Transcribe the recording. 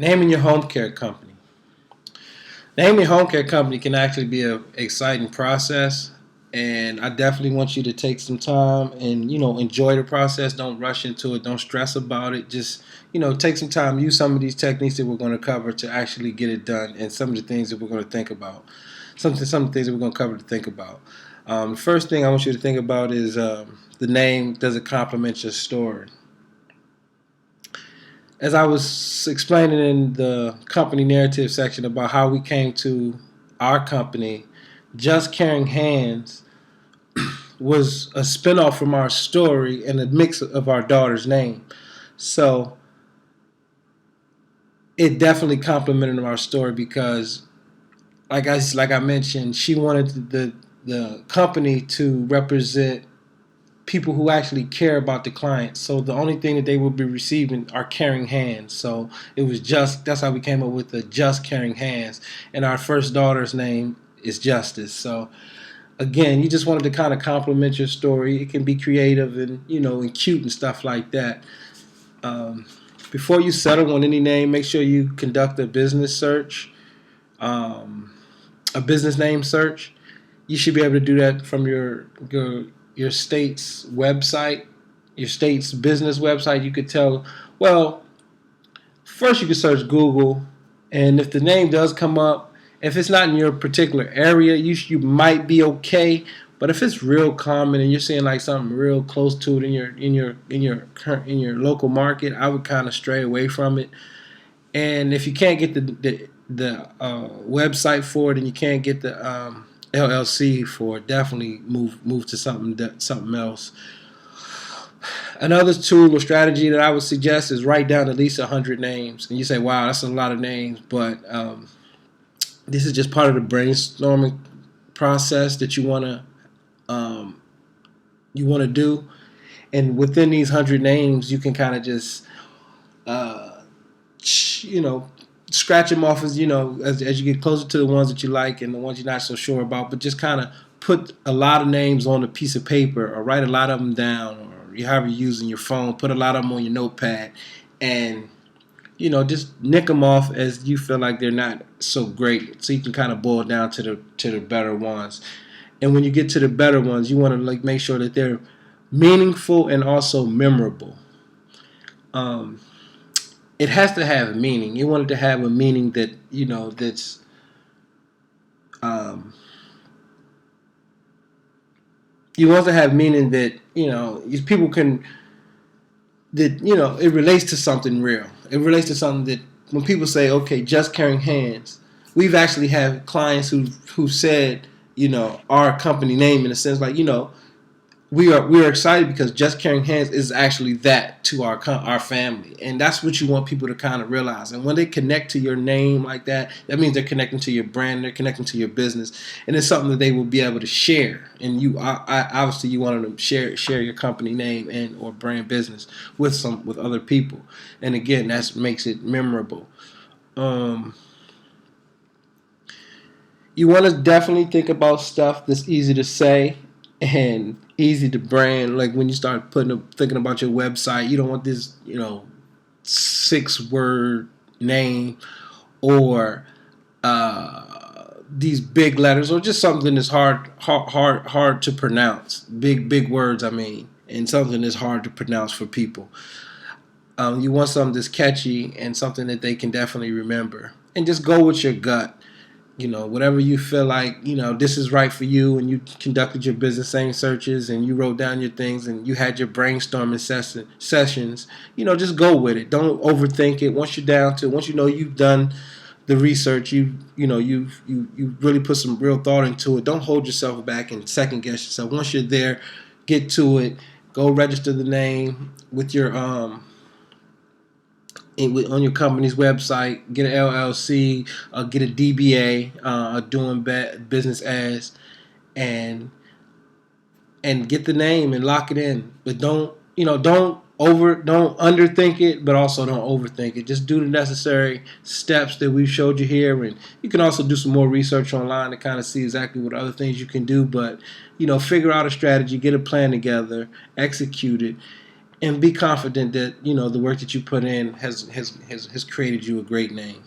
Naming your home care company. Naming your home care company can actually be an exciting process, and I definitely want you to take some time and enjoy the process. Don't rush into it. Don't stress about it. Just take some time. Use some of these techniques that we're going to cover to actually get it done, and some of the things that we're going to think about. Some of the things that we're going to cover to think about. The first thing I want you to think about is the name. Does it complement your story? As I was explaining in the company narrative section about how we came to our company, Just Caring Hands was a spinoff from our story and a mix of our daughter's name. So it definitely complemented our story because, like I mentioned, she wanted the company to represent people who actually care about the clients. So the only thing that they will be receiving are caring hands. So it was that's how we came up with the Just Caring Hands. And our first daughter's name is Justice. So again, you just wanted to kind of complement your story. It can be creative and and cute and stuff like that. Before you settle on any name, make sure you conduct a business search, a business name search. You should be able to do that from your state's website, your state's business website. You could tell, well, first you could search Google, and if the name does come up, if it's not in your particular area, you might be okay. But if it's real common and you're seeing like something real close to it in your local market, I would kind of stray away from it. And if you can't get the website for it and you can't get the LLC for it, definitely move to something else. Another tool or strategy that I would suggest is write down at least 100 names. And you say, wow, that's a lot of names, but this is just part of the brainstorming process that you want to do. And within these 100 names, you can kind of just scratch them off as you get closer to the ones that you like and the ones you're not so sure about, but just kind of put a lot of names on a piece of paper or write a lot of them down, or however you're using your phone, put a lot of them on your notepad, and just nick them off as you feel like they're not so great, so you can kind of boil down to the better ones. And when you get to the better ones, you want to make sure that they're meaningful and also memorable. It has to have a meaning. You want it to have a meaning that that's you want to have meaning that people can, that it relates to something real. It relates to something that when people say, okay, Just Caring Hands, we've actually had clients who said our company name in a sense, like we are excited because Just Caring Hands is actually that to our family, and that's what you want people to kind of realize. And when they connect to your name like that, that means they're connecting to your brand, they're connecting to your business, and it's something that they will be able to share. And obviously you want them to share your company name and or brand business with other people, and again that makes it memorable. You want to definitely think about stuff that's easy to say and easy to brand. Like when you start thinking about your website, you don't want this 6-word name or these big letters, or just something that's hard to pronounce. Big words, I mean, and something that's hard to pronounce for people. You want something that's catchy and something that they can definitely remember. And just go with your gut. Whatever you feel like, this is right for you, and you conducted your business name searches and you wrote down your things and you had your brainstorming sessions, just go with it. Don't overthink it. Once you've done the research, you've really put some real thought into it. Don't hold yourself back and second guess yourself. Once you're there, get to it. Go register the name with your on your company's website, get an LLC, get a DBA, doing business as, and get the name and lock it in. But don't underthink it, but also don't overthink it. Just do the necessary steps that we've showed you here, and you can also do some more research online to kind of see exactly what other things you can do. But figure out a strategy, get a plan together, execute it, and be confident that the work that you put in has created you a great name.